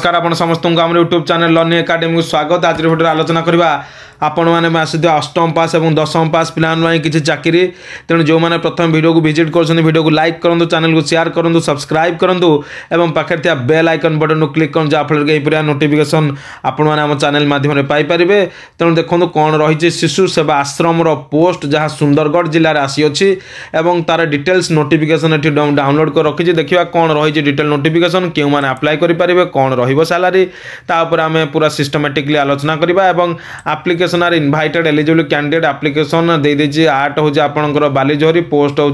नमस्कार आपण समस्त को आम यूट्यूब चैनल लर्निंग एकेडमी को स्वागत। आज भिडियो आलोचना करवा आपण मैंने आसी अष्टम पास और दशम पास पिलानी किसी चाकरी तेणु जो मैंने प्रथम वीडियो को विजिट कर वीडियो को लाइक करूँ, चैनल को शेयर करूँ, सब्सक्राइब करूँ और पाखे थी बेल आइकन बटन को क्लिक करूँ जहाँफल कि नोटिफिकेशन आपण मैंने आम चैनल माध्यम पाइपर। तेणु देखो कौन रही शिशु सेवा आश्रम पोस्ट जहाँ सुंदरगढ़ जिले में आसी अच्छी और तार डिटेल्स नोटिफिकेशन ये डाउनलोड कर रखी। देखा कौन रही डिटेल नोटिफिकेशन क्यों मैंने अप्लाई करेंगे, कौन रैलारी तापर आम पूरा सिस्टमेटिकली आलोचना करवा। Application are invited eligible candidate application देदेजी 8 हूँ आपंकर बालीझोरी पोस्ट हूँ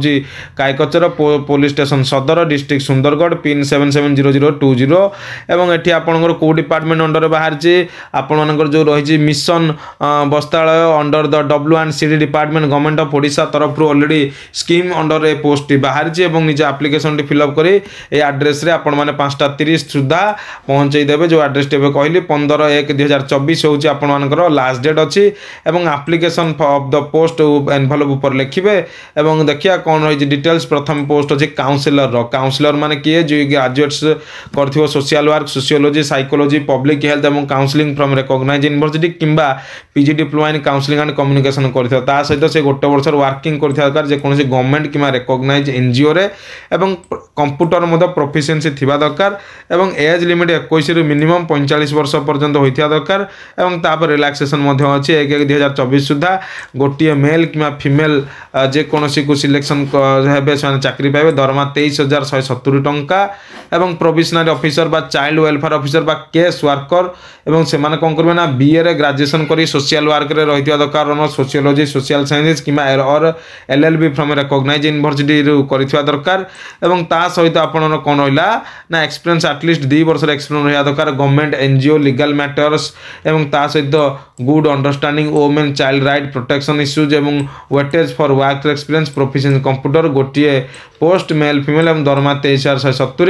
कायकचर पुलिस स्टेशन सदर डिस्ट्रिक्ट सुंदरगढ़ पिन 770020 एवं एटी आपंकर कौ डिपार्टमेंट अंडर बाहर आपर जो रही मिशन बस्तालय under the WCD department government of Odisha तरफ already scheme under a post बाहर निज एप्लिकेशन फिलअप कर एड्रेस आपण मैंने 5:30 सुधा पहुँचे देवे। जो एड्रेस कहली 15/1/2024 हूँ आपर लास्ट डेट अच्छी application of the post envelope ऊपर लिखे। देखिए कौन रही डिटेल्स प्रथम पोस्ट अच्छी काउंसिलर माने किए जो ग्रेजुएट्स कर social work sociology psychology public health और काउंसलिंग फ्रॉम रिकॉग्नाइज्ड यूनिवर्सिटी किंबा PG diploma in counselling and communication कर सहित से गोटे वर्ष वर्किंग कर दरकार जेकोसी गवर्नमेंट कि रिकॉग्नाइज एनजीओ रे एवं कंप्यूटर प्रोफिशिएंसी थिबा दरकार एवं एज लिमिट 21 रु मिनिमम 45 वर्ष पर्यंत होइथिया दरकार एवं तापर रिलैक्सेशन अच्छे 1/1/2024 सुधा गोटे मेल कि फिमेल जेकोसी को सिलेक्शन हे चाकरी पाइबे। दरमा 23,170 टंका एवं प्रोविजनरी ऑफिसर बा चाइल्ड वेलफेयर ऑफिसर बा केस वर्कर एवं से माने कौन करेंगे ना बीए रे ग्रेजुएशन करी सोशल वर्क रे रही दरकार सोशियोलॉजी सोशल साइंस किंबा और LLB फ्रॉम रिकॉग्नाइज्ड यूनिवर्सिटी करिथिया दरकार एवं ता सहित आपण कौन रहिला ना एक्सपीरियंस एटलीस्ट 2 वर्ष एक्सपीरियंस रहा दरकार गवर्नमेंट एनजीओ लीगल मैटर्स एवं ता सहित good understanding women child right protection issues एवं weightage for work experience proficiency computer गोटे पोस्ट मेल फीमेल एवं दरमा 23,170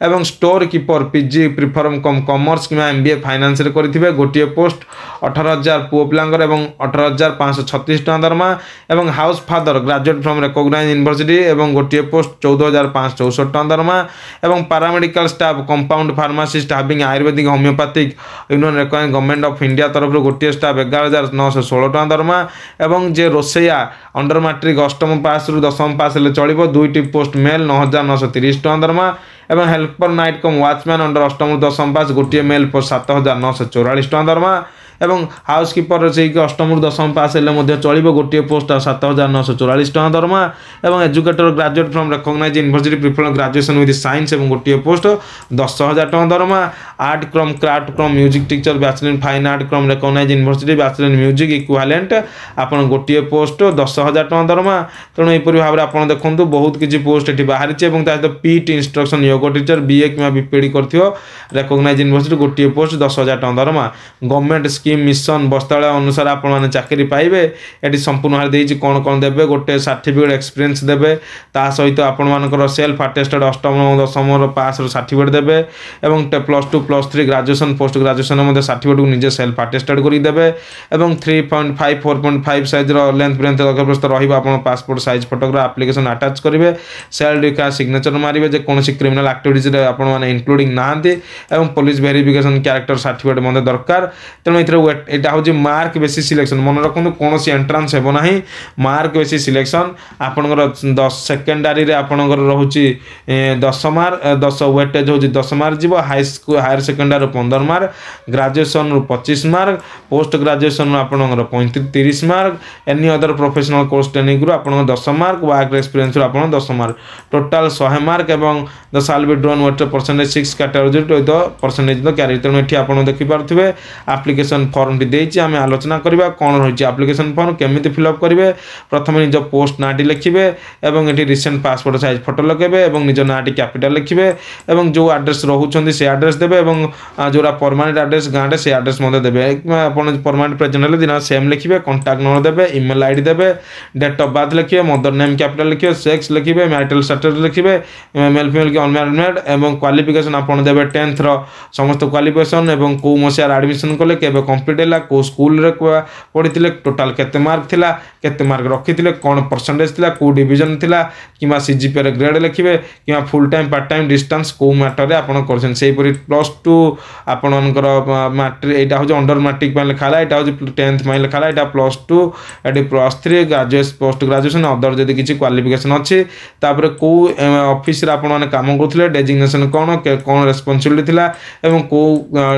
एवं store keeper PG preferred commerce कि MBA फाइनेंस रे करिथिबे गोटे पोस्ट 18,000 पुओ पिलांगर एवं 18,536 टका दरमा एवं house father graduate from recognised university एवं गोटे पोस्ट 14,564 टका दरमा एवं paramedical staff compound pharmacist having Ayurvedic homeopathic union recognised government of India तरफ गोटे स्टाफ 11,916 टका दरमा एवं जे रोसैया अंडर मैट्रिक अष्टम पास रु दशम पास ले चलिबो दुईटी पोस्ट मेल 9,930 टका दरमा एवं हेल्पर नाइट कम वॉचमैन अंडर अष्टम रु दशम पास गोटे मेल पोस्ट 7,944 टका दरमा एवं हाउस कीपर से अष्टम रु दशम पास हेल्ले चलो गोटे पोस्ट 7,944 टका दरमा एवं educator graduate from recognised university prefer graduation with science एवं गोटे पोस्ट 10,000 टका दरमा। आर्ट क्रम क्राफ्ट क्रम music teacher bachelor in fine art क्रम recognised university bachelor in music equivalent आपन गोटे पोस्ट 10,000 टका दरमा। तेणु यहपरी भाव में आप देखो बहुत किसी पोस्ट ये बाहरी सहित पीटी इंस्ट्रक्शन योग टीचर BA कि BPD कर रिकॉग्नाइज्ड यूनिवर्सिटी गोटे पोस्ट 10,000 टका दरमा। गवर्नमेंट स्कीम मिशन बस्तालय अनुसार आपण माने चाकरी पाइबे। एटी संपूर्ण भाव देछि कौन कौन देबे गोटे सर्टिफिकेट एक्सपीरियंस देबे ता सहित आपण मानकर सेल्फ अटेस्टेड अष्टम दशम पास सर्टिफिकेट देबे एवं +2 +3 ग्रेजुएशन पोस्ट ग्रेजुएशन मध्ये सर्टिफिकेट को निजे सेल्फ अटेस्टेड करि देबे एवं 3.5 4.5 साइज रो लेंथ ब्रेथ दरखास्त रहिबा आपण passport size photograph application attach करिवे सेल्फ डिका सिग्नेचर मारिवे जे कोनोसी क्रिमिनल एक्टिविटीज रे आपण माने इंक्लूडिंग नाहंती एवं पुलिस वेरिफिकेशन कैरेक्टर सर्टिफिकेट मध्ये दरकार। तेणु एटा हूँ मार्क बेसिस सिलेक्शन मन रखु कौन एंट्रांस हेब ना मार्क बेसिस सिलेक्शन आपंकर सेकेंडरी आपंकर रोचे 10 मार्क 10 वेटेज हूँ 10 मार्क जीव higher secondary 15 mark graduation 25 mark post graduation आपंकर 35 mark any other professional course training रू आप 10 मार्क वर्क एक्सपीरियंस आप 10 मार्क टोटाल 100 मार्क एवं द साल बी ड्रोन वेट परसेंटेज 6 कैटेगरी द परसेंटेज द कैरी। तेणु ये आप देखिपे एप्लिकेशन फॉर्म टी आम आलोचना करवा कौन रही एप्लिकेशन फॉर्म केमी फिलअप करेंगे। प्रथम निज पोस्ट नाटी लिखे और ये रिसेंट पासपोर्ट साइज फोटो लगे निज नाटी कैपिटल लिखे और जो एड्रेस रोचे से एड्रेस देवे और जो परमानेंट एड्रेस गाँव से एड्रेस देवे आप परमानेंट प्रेजेंट दिन सेम लिखे कॉन्टैक्ट नंबर देवे ईमेल आईडी देवे डेट ऑफ बर्थ लिखे मदर नेम कैपिटल लिखे सेक्स लिखे मैरिटल स्टेटस लिखे मेल फीमेल की अनमैरिड और क्वालिफिकेशन आप देवे 10th समस्त क्वालिफिकेशन और कौ मसीहार एडमिशन कले केबे कंप्लीट है को स्कूल रे पढ़ी टोटाल केते मार्क थिला केते मार्क रखी कौन परसेंटेज थिला को डिवीजन थिला कि सीजीपीए रे ग्रेड लिखिबे कि full time part time distance को मैटर रे आपण करछन सेही परि +2 आपण मनकर मैट्रिक एटा हो अंडर मैट्रिक ପାଇଁ ଲେଖାला एटा हो 10th ପାଇଁ ଲେଖାला एटा +2 eighty +3 graduate post graduation other जदी किछि क्वालिफिकेशन अछि तापर को ऑफिस रे आपण माने काम करथले डेजिग्नेशन कोन कोन रिस्पांसिबिलिटी थिला एवं को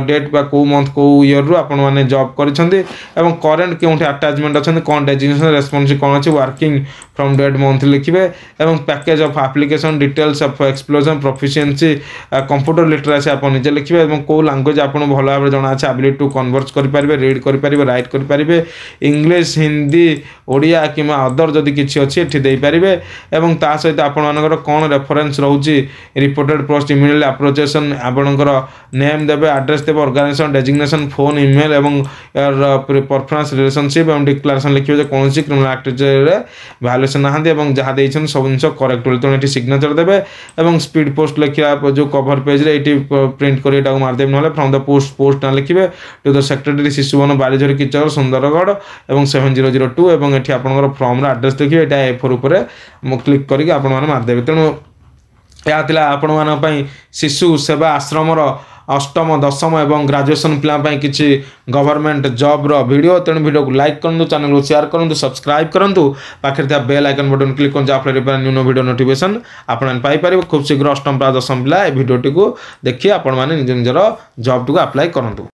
डेट बा को मंथ को ईयर रु आपण माने जॉब करिसंती एवं करंट केउंठी अटैचमेंट अछन कोन डेजिग्नेशन रिस्पांसिबिलिटी कोन अछि वर्किंग फ्रॉम डेट मंथ लिखिबे एवं package of application details of explosion proficiency computer literacy आपण निजे लिखिबे एवं को लैंग्वेज आपण भलो भाबे जणा अछि एबिलिटी टू कन्वर्स करि परिबे रीड करि परिबे राइट करि परिबे इंग्लिश हिंदी ओडिया किमा अदर जदी किछि अछि एठी देई परिबे एवं ता सहित आपण मानकर कोन रेफरेंस रहउची रिपोर्टेड पोस्ट इमेल एप्रोचेशन आपणकर नेम देबे एड्रेस देबे ऑर्गेनाइजेशन डेजिग्नेशन फोन ईमेल एवं परफॉर्मेंस रिलेशनशिप एवं डिक्लेरेशन लिखिबे जे कोनसी क्रिमिनल एक्टिविटी रे वैल्यूएशन नहांदी एवं जहा देइछन सब जिंस करेक्ट होल तो एठी सिग्नेचर देबे एवं स्पीड पोस्ट लिखिया जो कवर पेज रे एठी प्रिंट करी एटा मार देबे नले फ्रॉम द पोस्ट ना लिखिबे टू द सेक्रेटरी शिशुवन बालीझरी किचर सुंदरगढ़ एवं 7002 एवं एठी आपनकर फॉर्म रा एड्रेस लिखिबे एटा ए4 ऊपर मु क्लिक करी आपण माने मार देबे तेनु या थिला आपण माने पई शिशु सेवा आश्रम रो अष्टम दशम एवं ग्रेजुएशन प्लान पाई किछि गवर्नमेंट जॉब रो वीडियो तेणु वीडियो को लाइक करंतु चैनल को शेयर करंतु सब्सक्राइब करंतु पाखरे था बेल आइकन बटन क्लिक करन जा फ्ले न्यू वीडियो नोटिफिकेशन आपण पाई परिबे खूब शीघ्र अष्टम दशम प्ला ए वीडियो टी को देखि आपण माने निज निजर जॉब टी को अप्लाई करंतु।